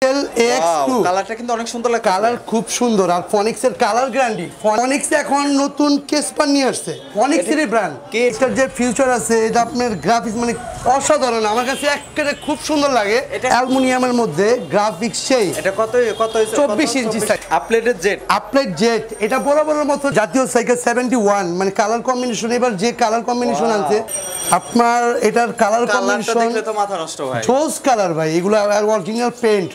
কিসেল AX2 কালারটা কিন্তু অনেক সুন্দর লাগে, কালার খুব সুন্দর। আর ফনিক্সের কালার গ্যারান্টি। ফনিক্স এখন নতুন কেসপার নিয়ে আসছে, ফনিক্সেরই ব্র্যান্ড। এটার যে ফিউচার আছে, এটা আপনার গ্রাফিক্স মানে অসাধারণ, আমার কাছে একেবারে খুব সুন্দর লাগে। অ্যালুমিনিয়ামের মধ্যে গ্রাফিক্স সেই। এটা কত 24 ইঞ্চি সাইজ, আপলেটেড জেড। আপলেট জেট, এটা বরাবরের মতো জাতীয় সাইকেল 71 মানে কালার কম্বিনেশন। এবার যে কালার কম্বিনেশন আছে আপনার, এটার কালার কম্বিনেশন দেখলে তো মাথা নষ্ট ভাই, জোস কালার ভাই, এগুলো অরিজিনাল পেইন্ট।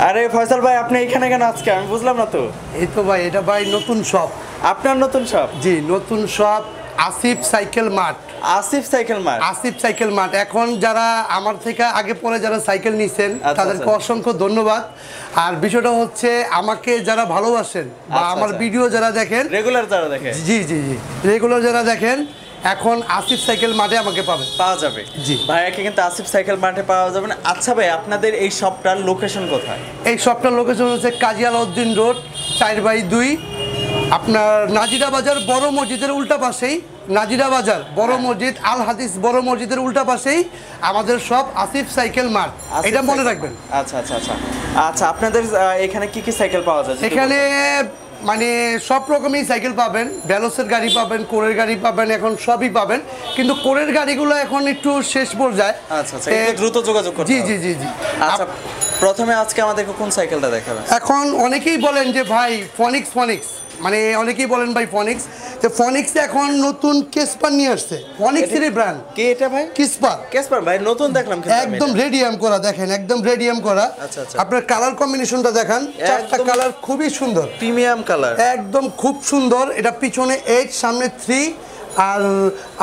আরে ফয়সাল ভাই, আপনি এখানে কেন আজকে? আমি বুঝলাম না তো। এই তো ভাই, এটা ভাই নতুন শপ। আপনার নতুন শপ? জি, নতুন shop, Asif cycle mart. Asif cycle mart, Asif cycle mart. এখন যারা আমার থেকে আগে পরে যারা সাইকেল নিছেন তাদেরকে অসংখ্য ধন্যবাদ। আর বিষয়টা হচ্ছে, আমাকে যারা ভালোবাসেন বা আমার ভিডিও যারা দেখেন, রেগুলার যারা দেখেন, জি জি জি, রেগুলার যারা দেখেন, এখন আসিফ সাইকেল মার্টে আমাকে পাওয়া যাবে। জি ভাইয়াকে কিন্তু আসিফ সাইকেল মার্টে পাওয়া যাবে না। আচ্ছা ভাই, আপনাদের এই শপটার লোকেশন কোথায়? এই শপটার লোকেশন হচ্ছে কাজী আলাউদ্দিন রোড 4/2, আপনার নাজিরা বাজার বড় মসজিদের উল্টা পাশেই। নাজিরা বাজার বড় মসজিদ, আল হাদিস বড় মসজিদের উল্টা পাশেই আমাদের শপ, আসিফ সাইকেল মার্ট, এটা মনে রাখবেন। আচ্ছা আচ্ছা আচ্ছা আচ্ছা, আপনাদের এখানে কি কি সাইকেল পাওয়া যায়? এখানে মানে সব রকমই সাইকেল পাবেন, ভ্যালোসের গাড়ি পাবেন, কোরের গাড়ি পাবেন, এখন সবই পাবেন। কিন্তু কোরের গাড়িগুলো এখন একটু শেষ পর্যায়ে। আচ্ছা আচ্ছা, একটু দ্রুত যোগাযোগ করতে হবে। জি জি জি জি। আচ্ছা, প্রথমে আজকে আমাদেরকে কোন সাইকেলটা দেখাবেন? এখন অনেকেই বলেন যে ভাই ফনিক্স, মানে অনেকেই বলেন ভাই ফনিক্স, যে ফনিক্স এখন নতুন কেসপার নিয়ে আসছে, ফনিক্সেরই ব্র্যান্ড। কে এটা ভাই? কেসপার ভাই, নতুন দেখলাম কিন্তু একদম রেডিয়াম করা, দেখেন একদম রেডিয়াম করা। আচ্ছা আচ্ছা, আপনার কালার কম্বিনেশনটা দেখান, চারটা কালার খুবই সুন্দর, প্রিমিয়াম কালার, একদম খুব সুন্দর। এটা পিছনে 8, সামনে 3, আর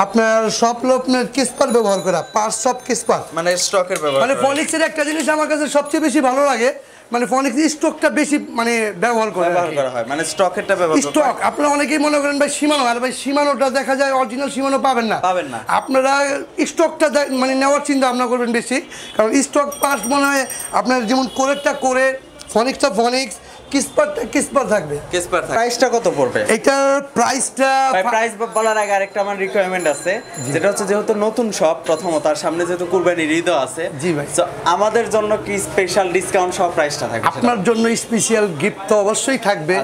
আপনার সব আপনার কিসপার ব্যবহার করা, পার্টস সব কিসপার, মানে স্টকের ব্যবহার। মানে ফনিক্সের একটা জিনিস আমার কাছে সবচেয়ে বেশি ভালো লাগে, মানে ফনিক্স স্টকটা বেশি মানে ব্যবহার করা হয়, মানে স্টকেরটা ব্যবহার করা। স্টক আপনারা অনেকেই মনে করেন ভাই সীমানো, আর ভাই সীমানোটা দেখা যায় অরিজিনাল সীমানো পাবেন না। আপনারা স্টকটা মানে নেওয়ার চিন্তা ভাবনা করবেন বেশি, কারণ স্টক পার্টস মনে হয় আপনার যেমন কোরেরটা করে, ফনিক্সটা ফনিক্স, কিসপার থাকবে। প্রাইসটা কত পড়বে? এটার প্রাইসটা, প্রাইস বলার আগে আরেকটা আমার রিকোয়ারমেন্ট আছে, যেটা হচ্ছে যেহেতু নতুন শপ, প্রথমত আর সামনে যেহেতু কুরবানির ঈদও আছে, জি ভাই, তো আমাদের জন্য কি স্পেশাল ডিসকাউন্ট সব প্রাইসটা থাকবে? আপনার জন্য স্পেশাল গিফট তো অবশ্যই থাকবে।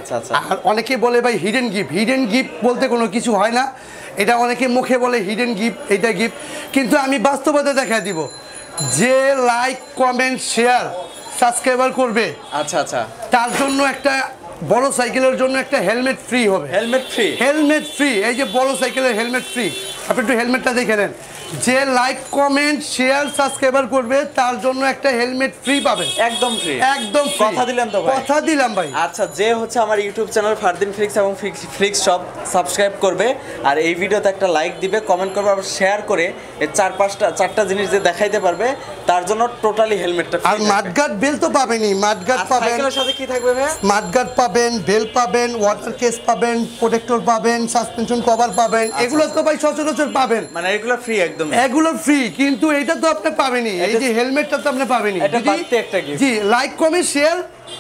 আর অনেকে বলে ভাই হিডেন গিফট, হিডেন গিফট বলতে কোনো কিছু হয় না, এটা অনেকে মুখে বলে হিডেন গিফট, এটা গিফট, কিন্তু আমি বাস্তবতা দেখা দিব। যে লাইক, কমেন্ট, শেয়ার, সাবস্ক্রাইবার করবে, আচ্ছা আচ্ছা, তার জন্য একটা বড় সাইকেলের জন্য একটা হেলমেট ফ্রি হবে। হেলমেট ফ্রি, এই যে বড় সাইকেলের হেলমেট ফ্রি। আপনি একটু হেলমেটটা দেখে নেন। যে লাইক, কমেন্ট, শেয়ার, সাবস্ক্রাইবার করবে তার জন্য একটা হেলমেট ফ্রি পাবেন, একদম ফ্রি, একদম ফ্রি। কথা দিলাম তো ভাই? কথা দিলাম ভাই। আচ্ছা, যে হচ্ছে আমার ইউটিউব চ্যানেল ফারদিন ফ্লিক্স এবং ফ্লিক্স শপ সাবস্ক্রাইব করবে, আর এই ভিডিওতে একটা লাইক দিবে, কমেন্ট করবে, আর শেয়ার করে এই 4-5টা জিনিস যে দেখাইতে পারবে তার জন্য টোটালি হেলমেটটা ফ্রি। আর মাডগার্ড বেল তো পাবেনই, মাডগার্ড পাবেন। সাইকেলের সাথে কি থাকবে ভাই? মাডগার্ড পাবেন, বেল পাবেন, ওয়াটার কেস পাবেন, প্রোটেক্টর পাবেন, সাসপেনশন কভার পাবেন। এগুলো তো ভাই সচরাচর পাবেন, মানে এগুলো ফ্রি, একদম এগুলো ফ্রি। কিন্তু এটা তো আপনি পাবেনই, এই যে হেলমেটটা তো আপনি পাবেনই। জি, লাইক, কমেন্ট, শেয়ার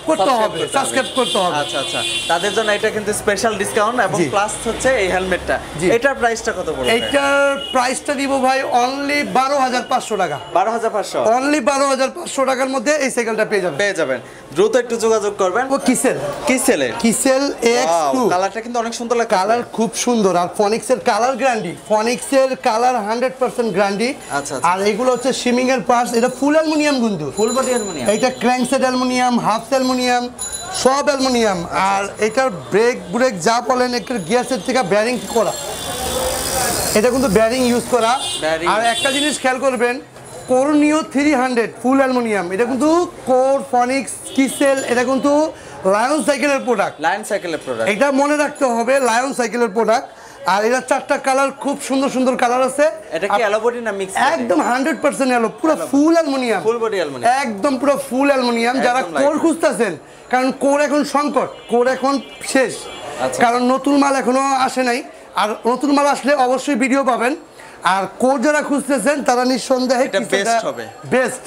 করতে হবে, সাবস্ক্রাইব করতে হবে। আচ্ছা আচ্ছা, তাদের জন্য এটা কিন্তু স্পেশাল ডিসকাউন্ট, এবং প্লাস হচ্ছে এই হেলমেটটা। এটার প্রাইসটা কত পড়বে? এটার প্রাইসটা দিব ভাই অনলি 12,500 টাকা। 12,500, অনলি 12,500 টাকার মধ্যে এই সাইকেলটা পেয়ে যাবেন। দ্রুত একটু যোগাযোগ করবেন। ও কিসেল AX2, কালারটা কিন্তু অনেক সুন্দর লাগে, কালার খুব সুন্দর। আর ফনিক্সের কালার গ্যারান্টি, ফনিক্সের কালার 100% গ্যারান্টি। আচ্ছা, আর এগুলো হচ্ছে শিমিং এর পার্টস, এটা ফুল অ্যালুমিনিয়াম, কিন্তু ফুল বডি অ্যালুমিনিয়াম। এটা ক্র্যাঙ্কসেট অ্যালুমিনিয়াম, হাফ অ্যালুমিনিয়াম, সব অ্যালুমিনিয়াম। আর এটার ব্রেক যা বলেন, একটা গিয়ার সেট থেকে ব্যারিং করা, এটা কিন্তু ব্যারিং ইউজ করা। আর একটা জিনিস খেয়াল করবেন, কোরনিও 300 ফুল অ্যালুমিনিয়াম, এটা কিন্তু কোর, ফনিক্স, কিসেল, এটা কিন্তু লায়ন সাইকেলের প্রোডাক্ট। এটা মনে রাখতে হবে, লায়ন সাইকেলের প্রোডাক্ট। আর এটা 4টা কালার, খুব সুন্দর সুন্দর কালার আছে। এটা কি অ্যালো বডি না মিক্স? একদম 100% অ্যালো, পুরো ফুল অ্যালুমিনিয়াম, ফুল বডি অ্যালুমিনিয়াম, একদম পুরো ফুল অ্যালুমিনিয়াম। যারা কোর খুঁজতেছেন, কারণ কোর এখন সংকট, কোর এখন শেষ, কারণ নতুন মাল এখনো আসে নাই। আর নতুন মাল আসলে অবশ্যই ভিডিও পাবেন। আর কোর যারা খুঁজতেছেন তারা নিঃসন্দেহে বেস্ট হবে, বেস্ট।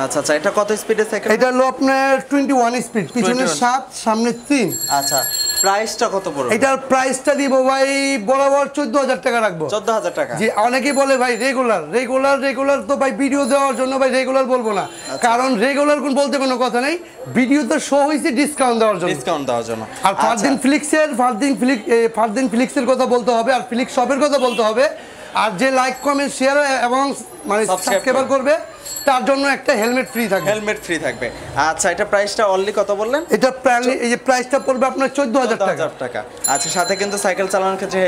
আচ্ছা আচ্ছা, এটা কত স্পিডের সাইকেল? এটা হলো আপনার 21 স্পিড, পিছনে 7, সামনে 3। আচ্ছা, প্রাইসটা কত পড়বে? এটার প্রাইসটা দিব ভাই বরাবর 14000 টাকা রাখবো। 14000 টাকা। জি, অনেকেই বলে ভাই রেগুলার তো ভাই ভিডিও দেওয়ার জন্য ভাই রেগুলার বলবো না, কারণ রেগুলার কোন বলতে কোনো কথা নেই, ভিডিও তো শো হইছে ডিসকাউন্ট দেওয়ার জন্য। আর ফারদিন ফ্লিক্সের কথা বলতে হবে, আর ফ্লিক্স শপের কথা বলতে হবে, আর যে লাইক কমেন্ট শেয়ার এবং মানে সাবস্ক্রাইব করবে তার জন্য একটা হেলমেট ফ্রি থাকবে। আচ্ছা, এটা প্রাইসটা অনলি কত বললেন? এটা এই যে প্রাইসটা পড়বে আপনার 14000 টাকা। আচ্ছা, সাথে কিন্তু সাইকেল চালানোর ক্ষেত্রে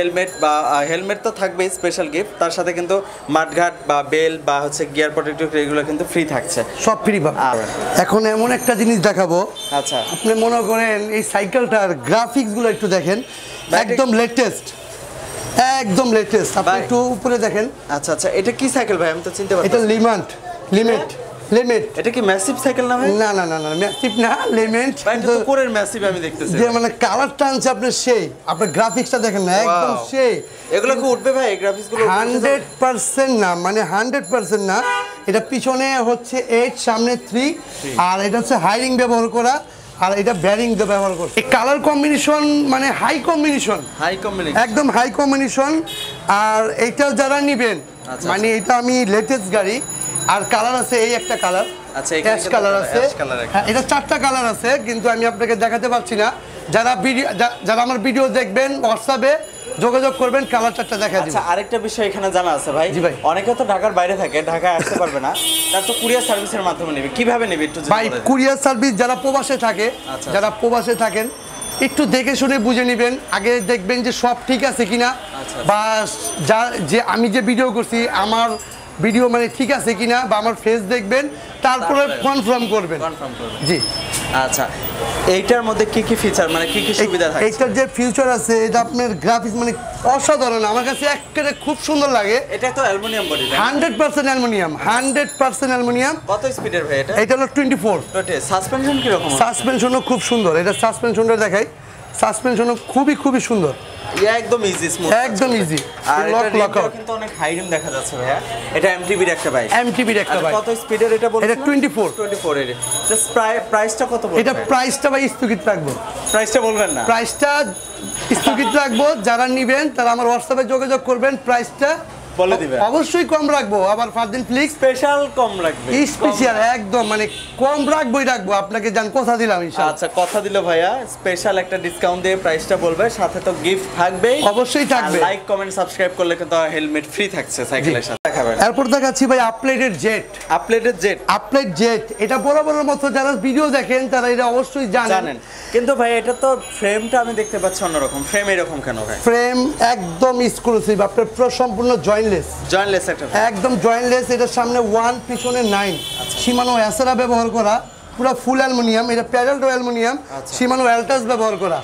হেলমেট তো থাকবে স্পেশাল গিফট, তার সাথে কিন্তু মাঠঘাট বা বেল বা হচ্ছে গিয়ার প্রোটেক্টর এগুলো কিন্তু ফ্রি থাকছে, সব ফ্রি পাবেন। এখন এমন একটা জিনিস দেখাবো, আচ্ছা আপনি মনে করেন এই সাইকেলটার গ্রাফিক্স গুলো একটু দেখেন, একদম লেটেস্ট আপনি একটু উপরে দেখেন। আচ্ছা, এটা কি সাইকেল ভাই? আমি তো চিনতে পারছি। এটা লিমিট। এটা কি ম্যাসিভ সাইকেল না ভাই? না ম্যাসিভ না, লিমিট। ভাই এটা তো কোরের ম্যাসিভ আমি দেখতেছি। যে মানে কালার টানছে আপনার সেই, আপনার গ্রাফিক্সটা দেখেন না, একদম সেই। এগুলো কি উঠবে ভাই? এই গ্রাফিক্স গুলো 100% না, মানে 100% না। এটা পিছনে হচ্ছে 8, সামনে 3, আর এটা হচ্ছে হাইরিং ব্যবহার করা, আর এটা ব্যারিং দিয়ে ব্যবহার করছে। এই কালার কম্বিনেশন মানে হাই কম্বিনেশন, একদম হাই কম্বিনেশন। আর এইটা যারা নিবেন, মানে এটা আমি লেটেস্ট গাড়ি, আর কালার আছে এই একটা কালার, আচ্ছা অ্যাশ কালার আছে। হ্যাঁ, এটা 4টা কালার আছে, কিন্তু আমি আপনাকে দেখাতে পারছি না। যারা আমার ভিডিও দেখবেন হোয়াটসঅ্যাপে যোগাযোগ করবেন, কালার 4টা দেখা দিবেন। আচ্ছা, আরেকটা বিষয় এখানে জানা আছে ভাই। জি ভাই। অনেকে তো ঢাকার বাইরে থাকে, ঢাকায় আসতে পারবে না, তার তো কুরিয়ার সার্ভিসের মাধ্যমে নেবে, কিভাবে নেবে একটু ভাই? কুরিয়ার সার্ভিস যারা প্রবাসে থাকেন একটু দেখে শুনে বুঝে নেবেন, আগে দেখবেন যে সব ঠিক আছে কিনা, বা যে আমি যে ভিডিও করছি আমার ভিডিও মানে ঠিক আছে কিনা, বা আমার ফেস দেখবেন, তারপরে কনফার্ম করবেন। জি। আচ্ছা, এইটার মধ্যে কি কি ফিচার, মানে কি কি সুবিধা থাকে? এইটার যে ফিচার আছে, এটা আপনার গ্রাফিক্স মানে অসাধারণ, আমার কাছে একেবারে খুব সুন্দর লাগে। এটা তো অ্যালুমিনিয়াম বডি, 100% অ্যালুমিনিয়াম। কত স্পিডের ভাই এটা? এটা হলো 24। সাসপেনশন কি রকম? সাসপেনশনও খুব সুন্দর, এটা সাসপেনশনটা দেখাই, সাসপেনশনও খুবই সুন্দর, একদম ইজি, স্মুথ, একদম ইজি। আর লক কিন্তু অনেক হাই রিম দেখা যাচ্ছে ভাইয়া। এটা এমটিবির একটা বাইক, কত স্পিডের এটা বলছেন? এটা 24 এর। জাস্ট প্রাইসটা কত বলবেন? এটা প্রাইসটা ভাই স্থগিত রাখবো। প্রাইসটা বলবেন না? প্রাইসটা স্থগিত রাখবো, যারা নেবেন তারা আমার হোয়াটসঅ্যাপে যোগাযোগ করবেন, প্রাইসটা বলে দিবেন। অবশ্যই কম রাখবো, আবার ফারদিন ফ্লিক্স স্পেশাল কম রাখবে, স্পেশাল একদম মানে কম রাখবোই রাখবো, আপনাকে জান কথা দিলাম ইনশাআল্লাহ। আচ্ছা, কথা দিল ভাইয়া, স্পেশাল একটা ডিসকাউন্ট দিয়ে প্রাইসটা বলবে, সাথে তো গিফট থাকবেই, অবশ্যই থাকবে। লাইক কমেন্ট সাবস্ক্রাইব করলে কিন্তু হেলমেট ফ্রি থাকছে সাইকেলের সাথে। দেখাবেন, এরপর দেখাচ্ছি ভাই আপলেটেড জেট। এটা বরাবরের মতো যারা ভিডিও দেখেন তারা এটা অবশ্যই জানেন, কিন্তু ভাই এটা তো ফ্রেমটা আমি দেখতে পাচ্ছি অন্যরকম। ফ্রেম এরকম কেন ভাই? ফ্রেম একদম এক্সক্লুসিভ, আপনার পুরো সম্পূর্ণ জয়েন্টলেস একটা, একদম জয়েন্টলেস। এটার সামনে 1, পিছনে 9, শিমানো অ্যাসেরা ব্যবহার করা, পুরো ফুল অ্যালুমিনিয়াম। এটা প্যাডেলটা অ্যালুমিনিয়াম, শিমানো অ্যালটাস ব্যবহার করা।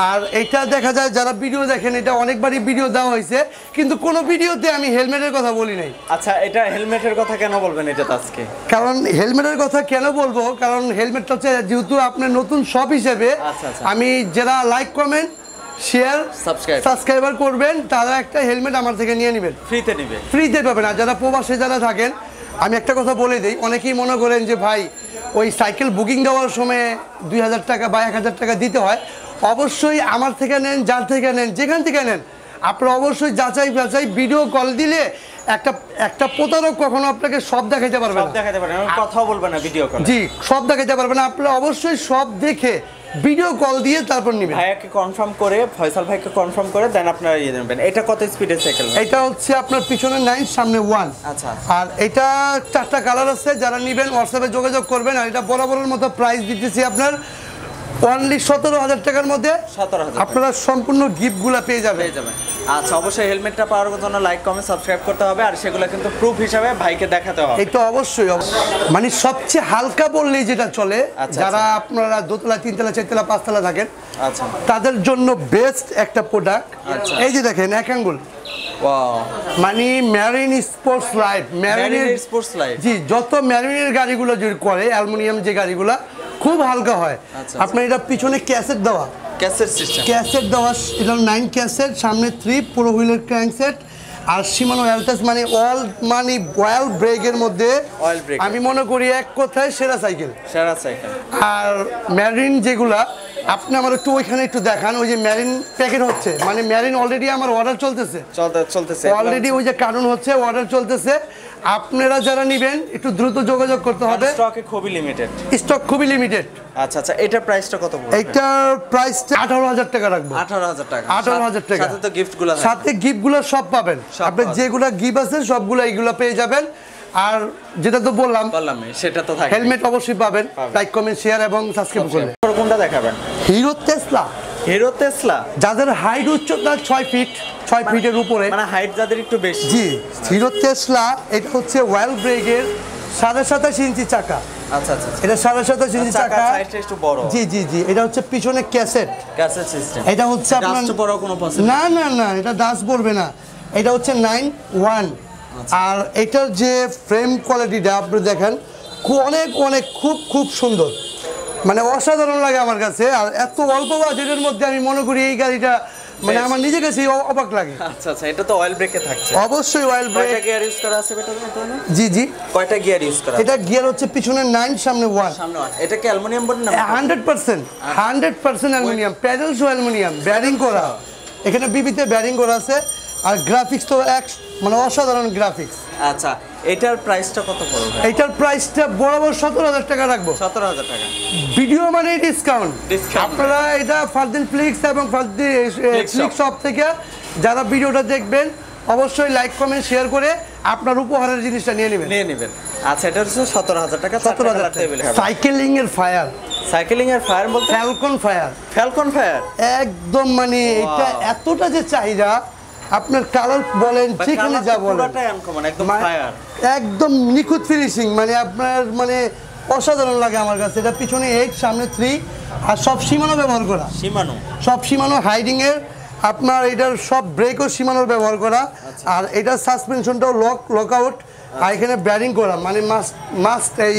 আর এটা দেখা যায় যারা ভিডিও দেখেন, এটা অনেকবারই ভিডিও দেওয়া হয়েছে, কিন্তু কোনো ভিডিওতে আমি হেলমেটের কথা বলি নাই। আচ্ছা, এটা হেলমেটের কথা কেন বলবেন এটা আজকে? কারণ হেলমেটের কথা কেন বলবো, কারণ হেলমেটটা হচ্ছে যেহেতু আপনার নতুন শপ হিসেবে, আমি যারা লাইক কমেন্ট শেয়ার সাবস্ক্রাইবার করবেন তারা একটা হেলমেট আমার থেকে নিয়ে নেবেন, ফ্রিতে পাবেন। আর যারা প্রবাসে যারা থাকেন, আমি একটা কথা বলে দিই, অনেকেই মনে করেন যে ভাই ওই সাইকেল বুকিং দেওয়ার সময় 2000 টাকা বা 1000 টাকা দিতে হয়। অবশ্যই আমার থেকে নেন, যার থেকে নেন, যেখান থেকে নেন, আপনারা অবশ্যই যাচাই ভিডিও কল দিলে একটা প্রতারক কখনো আপনাকে সব দেখাইতে পারবে না, কথা বলবে না ভিডিও কল। জি, সব দেখাইতে পারবে না। আপনারা অবশ্যই সব দেখে ভিডিও কল দিয়ে তারপর নেবেন। ভাইয়াকে কনফার্ম করে, ফয়সাল ভাইকে কনফার্ম করে দেন আপনারা ইয়ে নেবেন। এটা কত স্পিডের সাইকেল? এটা হচ্ছে আপনার পিছনে 9, সামনে 1। আচ্ছা, আর এটা 4টা কালার আছে, যারা নেবেন হোয়াটসঅ্যাপে যোগাযোগ করবেন। আর এটা বরাবরের মতো প্রাইস দিতেছি আপনার অনলি 17,000 টাকার মধ্যে। 17,000 আপনারা সম্পূর্ণ গিফটগুলো পেয়ে যাবেন। আচ্ছা, অবশ্যই হেলমেটটা পাওয়ার জন্য লাইক কমেন্ট সাবস্ক্রাইব করতে হবে, আর সেগুলো কিন্তু প্রুফ হিসাবে ভাইকে দেখাতে হবে। এটা অবশ্যই মানে সবচেয়ে হালকা বললেই যেটা চলে, যারা আপনারা 2তলা 3তলা 4তলা 5তলা থাকেন, আচ্ছা, তাদের জন্য বেস্ট একটা প্রোডাক্ট। এই যে দেখেন, এক আঙ্গুল, মানে মেরিন স্পোর্টস লাইফ, জি, যত মেরিনের গাড়িগুলো যে করে অ্যালুমিনিয়াম যে গাড়িগুলো খুব হালকা হয়। আপনার এটা পিছনে ক্যাসেট দেওয়া, এটা 9 ক্যাসেট, সামনে 3 পুরো হুইলের ক্র্যাঙ্কসেট, আর শিমানো অ্যালটাস মানে অয়েল ব্রেকের মধ্যে অয়েল ব্রেক আমি মনে করি এক কথায় সেরা সাইকেল। আর ম্যারিন যেগুলা আপনি আমার একটু ওইখানে একটু দেখান, ওই যে ম্যারিন প্যাকেট হচ্ছে, মানে ম্যারিন অলরেডি আমার অর্ডার চলতেছে অলরেডি, ওই যে কারণ হচ্ছে অর্ডার চলতেছে। আপনারা যারা নেবেন একটু দ্রুত যোগাযোগ করতে হবে, স্টক খুবই লিমিটেড। আচ্ছা আচ্ছা, এটার প্রাইসটা কত পড়বে? এটার প্রাইসটা 18,000 টাকা রাখবো। 18,000 টাকা। সাথে গিফটগুলো সব পাবেন, আপনি যেগুলা গিফট আছে সবগুলো এইগুলো পেয়ে যাবেন। আর যেটা তো বললাম সেটা তো থাকে, হেলমেট অবশ্যই পাবেন। লাইক কমেন্ট শেয়ার এবং সাবস্ক্রাইব করবেন। কোনটা দেখাবেন? হিরো টেসলা, যাদের হাইট উচ্চতা 6 ফিটের উপরে, মানে হাইট যাদের একটু বেশি। জি, হিরো টেসলা। এটা হচ্ছে ওয়েল ব্রেকের 27.5 ইঞ্চি চাকা। আচ্ছা আচ্ছা, এটা 27.5 ইঞ্চি চাকা, সাইজটা একটু বড়। জি জি জি, এটা হচ্ছে পিছনে ক্যাসেট সিস্টেম। এটা হচ্ছে আপনার ডাস্ট পড়ার কোনো পসিবল না, এটা ডাস্ট পড়বে না। এটা হচ্ছে 9-1। আর এটার যে ফ্রেম কোয়ালিটিটা আপনি দেখেন, অনেক খুব সুন্দর, মানে অসাধারণ লাগে আমার কাছে। আর এত অল্প বাজেটের মধ্যে আমি মনে করি এই গাড়িটা মানে আমার নিজের কাছে অবাক লাগে। আচ্ছা আচ্ছা, এটা তো অয়েল ব্রেকে থাকছে। অবশ্যই অয়েল ব্রেক। কয়টা গিয়ার ইউজ করা আছে এটা? জি, কয়টা গিয়ার ইউজ করা? এটা গিয়ার হচ্ছে পিছনে 9, সামনে 1। এটা কি অ্যালুমিনিয়াম বডি না? 100% অ্যালুমিনিয়াম, প্যাডেলস অ্যালুমিনিয়াম, ব্যারিং করা। এখানে বিবিতে ব্যারিং করা আছে। আর গ্রাফিক্স তো মানে অসাধারণ গ্রাফিক্স। আচ্ছা, এটার প্রাইসটা কত পড়বে? এটার প্রাইসটা বরাবর 17,000 টাকা রাখবো। 17,000 টাকা। ভিডিও মানে ডিসকাউন্ট। আপনারা এটা ফারদিন ফ্লিক্স এবং ফারদিন ফ্লিক্স শপ থেকে যারা ভিডিওটা দেখবেন অবশ্যই লাইক কমেন্ট শেয়ার করে আপনার উপহারের জিনিসটা নিয়ে নেবেন। আচ্ছা, এটা হচ্ছে 17,000 টাকা। 17,000 টাকা। সাইকেলিং এর ফায়ার বলতে ফ্যালকন ফায়ার একদম, মানে এটা এতটা যে চাহিদা, আপনার কালার বলেন যেখানে যা বলেন একদম নিখুঁত ফিনিশিং, মানে আপনার মানে অসাধারণ লাগে আমার কাছে। এটা পিছনে 8, সামনে 3, আর সব সীমানো ব্যবহার করা। সব সীমানো হাইডিং এর, আপনার এটার সব ব্রেকও সীমানোর ব্যবহার করা। আর এটার সাসপেনশনটাও লক আউট। আর এখানে ব্যারিং করা, মানে মাস্ট এই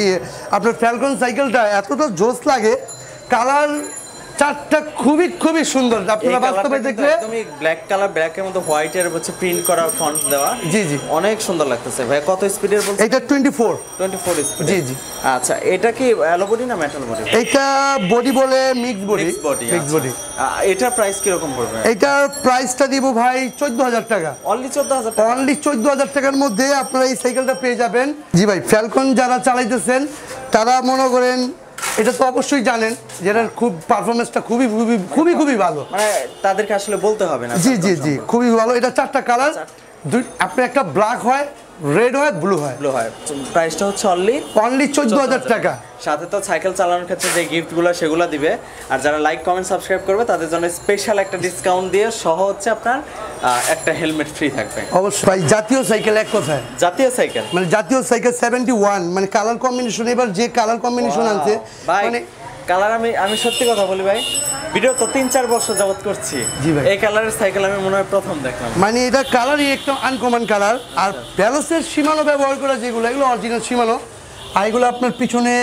আপনার ফ্যালকন সাইকেলটা এতটা জোস লাগে। কালার চারটা খুবই সুন্দর, আপনারা বাস্তবে দেখলে একদমই ব্ল্যাক কালার, ব্ল্যাকের মধ্যে হোয়াইট এর হচ্ছে প্রিন্ট করা ফন্ট দেওয়া। জি অনেক সুন্দর লাগতেছে ভাই। কত স্পিডের বলছেন? এটা 24 স্পিড। জি। আচ্ছা, এটা কি অ্যালো বডি না মেটাল বডি? এটা বডি বলে মিক্স বডি। এটার প্রাইস কি রকম পড়বে? এটার প্রাইসটা দিব ভাই 14,000 টাকা। অনলি 14,000 টাকা। অনলি 14,000 টাকার মধ্যে আপনারা এই সাইকেলটা পেয়ে যাবেন। জি ভাই, ফ্যালকন যারা চালাইতেছেন তারা মনে করেন এটা তো অবশ্যই জানেন যেটা খুব পারফরমেন্সটা খুবই ভালো, মানে তাদেরকে আসলে বলতে হবে না। জি খুবই ভালো। এটা 4টা কালার, আপনি একটা ব্ল্যাক হয়, রেড হয়, ব্লু হয়। প্রাইসটা হচ্ছে অনলি 14,000 টাকা। সাথে তো সাইকেল চালানোর ক্ষেত্রে যে গিফটগুলো সেগুলো দিবে। আর যারা লাইক কমেন্ট সাবস্ক্রাইব করবে তাদের জন্য স্পেশাল একটা ডিসকাউন্ট দিয়ে সহ হচ্ছে আপনার একটা হেলমেট ফ্রি থাকবে। অবশ্যই ভাই, জাতীয় সাইকেল এক কথায়, জাতীয় সাইকেল 71, মানে কালার কম্বিনেশন। এবার যে কালার কম্বিনেশন আনছে মানে কালার, আমি সত্যি কথা বলি ভাই, ভিডিও তো 3-4 বছর যাবত করছি। এই কালারের সাইকেল আমি মনে হয় প্রথম দেখলাম। মানে এটা কালারই একটা আনকমন কালার। আর ব্যালেন্সের সীমানো ব্যবহার করা যেগুলো, এগুলো অরিজিনাল সীমানো। আর এগুলো আপনার পিছনে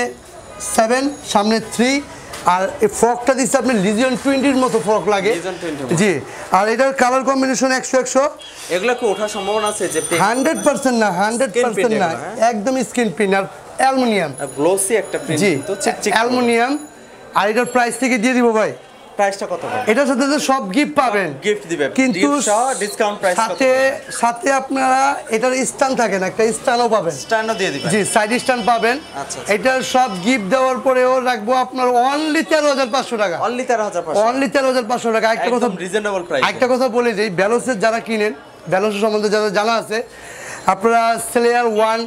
7, সামনে 3। আর এই ফ্রকটা দিচ্ছে আপনার লিজিয়ন 20-র মতো ফ্রক লাগে। জি। আর এটার কালার কম্বিনেশন 100। এগুলো কি ওঠার সম্ভাবনা আছে? যে 100% না, 100% না, একদম স্ক্রিন প্রিন্ট আর অ্যালুমিনিয়াম, গ্লোসি একটা প্রিন্ট। জি, তো অ্যালুমিনিয়াম। আর এটার প্রাইস থেকে দিয়ে দিব ভাই। প্রাইসটা কত হবে? এটার সাথে তো সব গিফট পাবেন, গিফট দিবে, কিন্তু ডিসকাউন্ট প্রাইস সাথে আপনারা এটার স্ট্যান্ড থাকে না, একটা স্ট্যান্ডও পাবেন। স্ট্যান্ডও দিয়ে দিবেন? জি, সাইড স্ট্যান্ড পাবেন। আচ্ছা। এটার সব গিফট দেওয়ার পরেও রাখবো আপনার অনলি 13,500 টাকা। অনলি 13,500 টাকা। একদম রিজনেবল প্রাইস। একটা কথা বলে যে ব্যালেন্সের যারা কিনেন, ব্যালেন্সের সম্বন্ধে যারা জানা আছে, আপনারা স্লেয়ার 1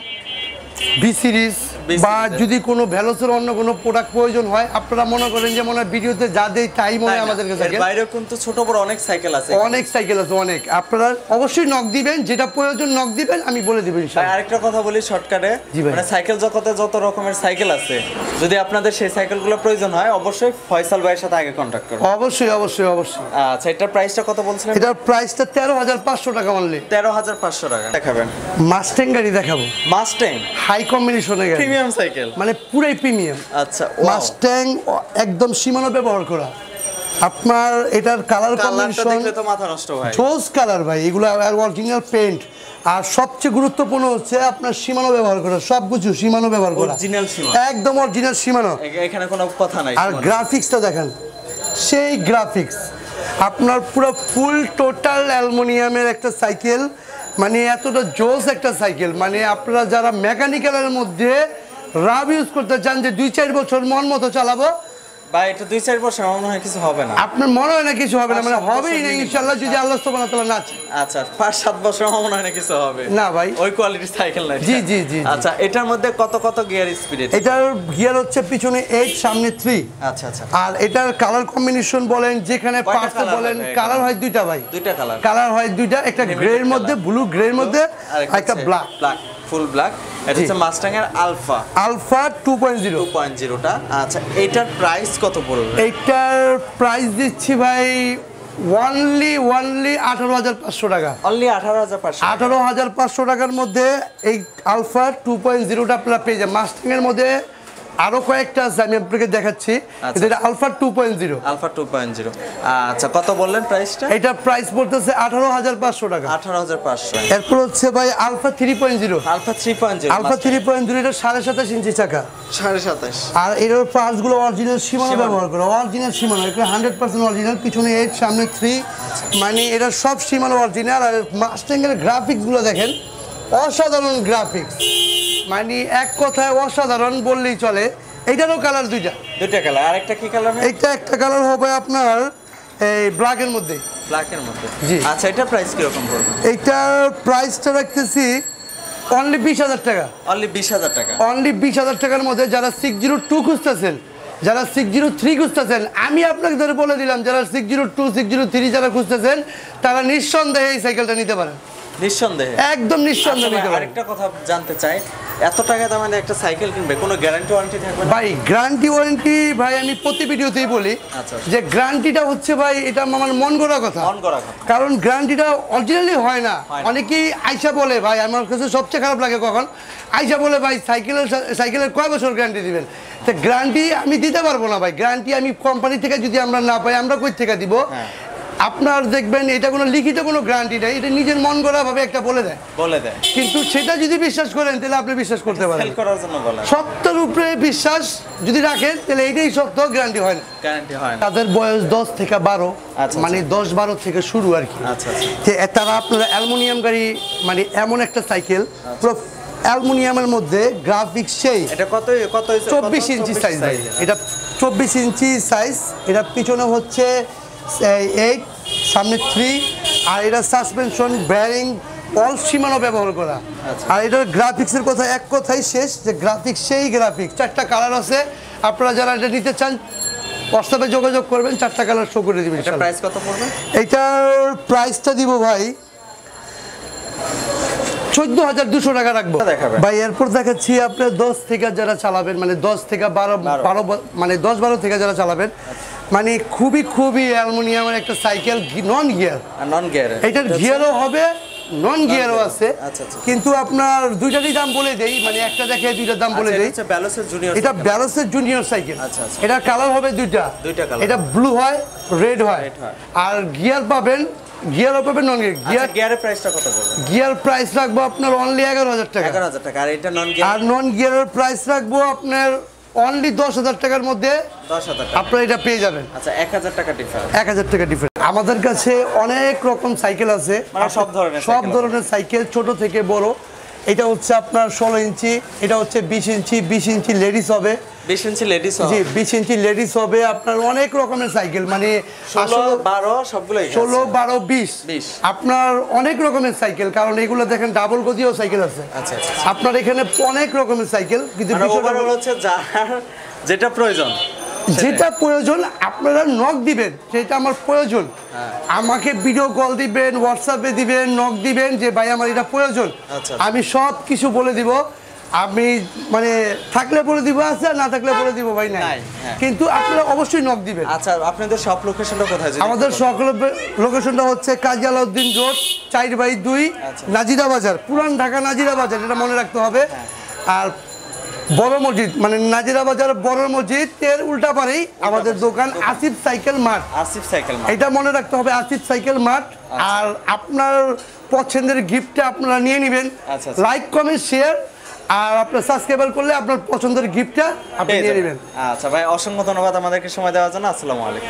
বি সিরিজ বা যদি কোনো ভ্যালোসের অন্য কোনো প্রোডাক্ট প্রয়োজন হয়, আপনারা মনে করেন যে মনে হয় ভিডিওতে যা দেই তাই মনে হয় আমাদের কাছে। বাইরেও কিন্তু ছোট বড় অনেক সাইকেল আছে, অনেক। আপনারা অবশ্যই নক দিবেন, যেটা প্রয়োজন নক দিবেন, আমি বলে দিব ইনশাআল্লাহ। আরেকটা কথা বলি শর্টকাটে, মানে সাইকেল জগতে যত রকমের সাইকেল আছে, যদি আপনাদের সেই সাইকেলগুলো প্রয়োজন হয় অবশ্যই ফয়সাল ভাইয়ের সাথে আগে কন্টাক্ট করুন। অবশ্যই। আচ্ছা, এটার প্রাইসটা কত বলছিলেন? এটার প্রাইসটা 13,500 টাকা অনলি। 13,500 টাকা। দেখাবেন মাস্ট্যাং গাড়ি দেখাবো। মাস্ট্যাং হাই কম্বিনেশনের গাড়ি, প্রিমিয়াম সাইকেল, মানে পুরাই প্রিমিয়াম। আচ্ছা, মাস্ট্যাং একদম সীমানো ব্যবহার করা। আপনার এটার কালার কম্বিনেশন দেখলে তো মাথা নষ্ট ভাই, জোস কালার ভাই, এগুলো অরিজিনাল পেইন্ট। আর সবচেয়ে গুরুত্বপূর্ণ হচ্ছে আপনার সীমানো ব্যবহার করা, সবকিছু সীমানো ব্যবহার করা, অরিজিনাল সীমানো, একদম অরিজিনাল সীমানো, এখানে কোনো কথা নাই। আর গ্রাফিক্সটা দেখেন, সেই গ্রাফিক্স আপনার পুরো ফুল টোটাল অ্যালুমিনিয়ামের একটা সাইকেল, মানে এতটা জোস একটা সাইকেল, মানে আপনারা যারা মেকানিক্যালের মধ্যে রাব ইউজ করতে চান যে 2-4 বছর মন মতো চালাবো, ভাই এটা 2-4 বছর আমার মনে হয় কিছু হবে না। আপনার মনে হয় না কিছু হবে না, মানে হবেই না ইনশাআল্লাহ, যদি আল্লাহ সুবহানাহু ওয়া তাআলা না চায়। আচ্ছা 5-7 বছর আমার মনে হয় না কিছু হবে না ভাই, ওই কোয়ালিটির সাইকেল না। জি জি জি। আচ্ছা এটার মধ্যে কত গিয়ার স্পিড? এটার গিয়ার হচ্ছে পিছনে 8 সামনে 3। আচ্ছা আচ্ছা। আর এটার কালার কম্বিনেশন বলেন, যেখানে পার্টস বলেন, কালার হয় দুইটা ভাই, দুইটা কালার হয় দুইটা, একটা গ্রের মধ্যে, ব্লু গ্রের মধ্যে, আর একটা ব্ল্যাক, ফুল ব্ল্যাক। এটা হচ্ছে মাস্টাং এর আলফা 2.0টা। আচ্ছা এটার প্রাইস কত পড়বে? এইটার প্রাইস দিচ্ছি ভাই অনলি 18,500 টাকা। অনলি 18,500? 18,500 টাকার মধ্যে এই আলফা 2.0টা আপনারা পেয়ে যাবেন। মাস্টাং এর মধ্যে আরো কয়েকটা আছে, আমি আপনাকে দেখাচ্ছি। এটা আলফা 2.0। আচ্ছা কত বললেন প্রাইসটা? এটা প্রাইস পড়তেছে 18,500 টাকা। 18,500। এরপর হচ্ছে ভাই আলফা 3.0। আলফা 3.0 এটা 27.5 ইঞ্চি চাকা, 27.5। আর এর পার্টস গুলো অরিজিনাল সীমানো ব্যবহার করা, অরিজিনাল সীমানো, এটা 100% অরিজিনাল। পিছনে 8 সামনে 3, মানে এটা সব সীমানো অরিজিনাল। আর মাস্টাং এর গ্রাফিক্স গুলো দেখেন, অসাধারণ গ্রাফিক্স, মানে এক কথায় অসাধারণ বললেই চলে। এইটারও কালার দুইটা কালার। আরেকটা কি কালার? এইটা একটা কালার হবে আপনার এই ব্ল্যাকের মধ্যে। জি। আচ্ছা এটার প্রাইস কি রকম পড়বে? এইটার প্রাইসটা রাখতেছি অনলি 20,000 টাকা। অনলি 20,000 টাকা। অনলি 20,000 টাকার মধ্যে যারা 602 খুঁজতেছেন, যারা 603 খুঁজতেছেন, আমি আপনাকে ধরে বলে দিলাম, যারা 602 603 যারা খুঁজতেছেন তারা নিঃসন্দেহে এই সাইকেলটা নিতে পারেন। নিঃসন্দেহে, একদম নিঃসন্দেহে নিতে পারেন। আরেকটা কথা জানতে চাই, এত টাকা দামে একটা সাইকেল কিনবে, কোনো গ্যারান্টি ওয়ারেন্টি থাকবে না? ভাই গ্যারান্টি ওয়ারেন্টি ভাই আমি প্রতি ভিডিওতেই বলি যে গ্যারান্টিটা হচ্ছে ভাই এটা আমার মন গড়া কথা, কারণ গ্যারান্টিটা অরিজিনালি হয় না। অনেকেই আইসা বলে, ভাই আমার কাছে সবচেয়ে খারাপ লাগে কখন আইসা বলে, ভাই সাইকেলের কয় বছর গ্যারান্টি দিবেন? তো গ্যারান্টি আমি দিতে পারবো না ভাই। গ্যারান্টি আমি কোম্পানি থেকে যদি আমরা না পাই, আমরা কই থেকে দিব? আপনার দেখবেন এটা কোনো লিখিত কোনো গ্যারান্টি নেই, এটা নিজের মন গড়া ভাবে একটা বলে দেয়। কিন্তু সেটা যদি বিশ্বাস করেন তাহলে আপনি বিশ্বাস করতে পারেন। সত্যের উপরে বিশ্বাস যদি রাখেন তাহলে এটাই সত্য, গ্যারান্টি হয় না। তাদের বয়স 10 থেকে 12, মানে 10-12 থেকে শুরু আর কি। তারা আপনারা অ্যালুমিনিয়াম গাড়ি, মানে এমন একটা সাইকেল পুরো অ্যালুমিনিয়ামের মধ্যে গ্রাফিক্স সেই। এটা কত 24 ইঞ্চি সাইজ। এটা 24 ইঞ্চি সাইজ। এটা পিছনে হচ্ছে 8 সামনে 3, আর এটা সাসপেনশন ব্যারিং অল সীমানো ব্যবহার করা। আর এটার গ্রাফিক্সের কথা এক কথাই শেষ, যে গ্রাফিক্স সেই গ্রাফিক্স। 4টা কালার আছে, আপনারা যারা এটা নিতে চান হোয়াটসঅ্যাপে যোগাযোগ করবেন, 4টা কালার শো করে দিবেন। এটার প্রাইস কত পড়বে? এটার প্রাইসটা দিব ভাই 14,200 টাকা রাখবো ভাই। এরপর দেখাচ্ছি আপনার 10 থেকে যারা চালাবেন, মানে 10 থেকে 12, মানে 10-12 থেকে যারা চালাবেন, মানে খুবই অ্যালুমিনিয়ামের একটা সাইকেল, নন গিয়ার। এটার গিয়ারও হবে, নন গিয়ারও আছে। কিন্তু আপনার দুইটারই দাম বলে দেই, মানে একটা দেখে দুইটার দাম বলে দেই। এটা ব্যালোসের জুনিয়র সাইকেল। এটার কালার হবে দুইটা। এটা ব্লু হয়, রেড হয়। আর গিয়ার পাবেন, গিয়ারও পাবেন, নন গিয়ার। গিয়ারের প্রাইসটা কত পড়বে? গিয়ার প্রাইস রাখবো আপনার অনলি 11,000 টাকা। 11,000 টাকা। আর এটা নন গিয়ার? আর নন গিয়ারের প্রাইস রাখবো আপনার অনলি 10,000 টাকার মধ্যে। 10,000 আপনারা এটা পেয়ে যাবেন। আচ্ছা 1,000 টাকা ডিফারেন্স। 1,000 টাকা ডিফারেন্স। আমাদের কাছে অনেক রকম সাইকেল আছে, সব ধরনের সাইকেল, ছোট থেকে বড়। এটা হচ্ছে আপনার 16 ইঞ্চি, এটা হচ্ছে 20 ইঞ্চি। 20 ইঞ্চি লেডিস হবে, 20 ইঞ্চি লেডিস হবে। জি 20 ইঞ্চি লেডিস হবে। আপনার অনেক রকমের সাইকেল, মানে 16, 12 সবগুলোই 16, 12, 20 আপনার অনেক রকমের সাইকেল। কারণ এগুলো দেখেন ডাবল গদিও সাইকেল আছে। আপনার এখানে অনেক রকমের সাইকেল, কিন্তু ওভারঅল হচ্ছে যেটা প্রয়োজন, আপনারা নক দিবেন, সেটা আমার প্রয়োজন। আমাকে ভিডিও কল দিবেন, হোয়াটসঅ্যাপে দিবেন, নক দিবেন যে ভাই আমার এটা প্রয়োজন। আমি সব কিছু বলে দিব। আমি মানে থাকলে বলে দিব, আচ্ছা না থাকলে বলে দিব ভাই নাই। কিন্তু আপনারা অবশ্যই নক দিবেন। আচ্ছা আপনাদের সব লোকেশনটা কোথায়? আমাদের সব লোকেশনটা হচ্ছে কাজী আলাউদ্দিন রোড 4/2, নাজিরা বাজার, পুরান ঢাকা নাজিরা বাজার, এটা মনে রাখতে হবে। আর বড় মসজিদ মানে নাজিরা বাজার বড় মসজিদ এর উল্টা পারেই আমাদের দোকান Asif cycle mart. Asif cycle mart, এটা মনে রাখতে হবে, আসিফ সাইকেল মার্ট। আর আপনার পছন্দের গিফটটা আপনারা নিয়ে নেবেন, আচ্ছা। লাইক কমেন্ট শেয়ার, আর আপনার সাবস্ক্রাইবার করলে আপনার পছন্দের গিফটটা আপনি নিয়ে নেবেন। আচ্ছা ভাই, অসংখ্য ধন্যবাদ আমাদেরকে সময় দেওয়ার জন্য। আসসালামু আলাইকুম।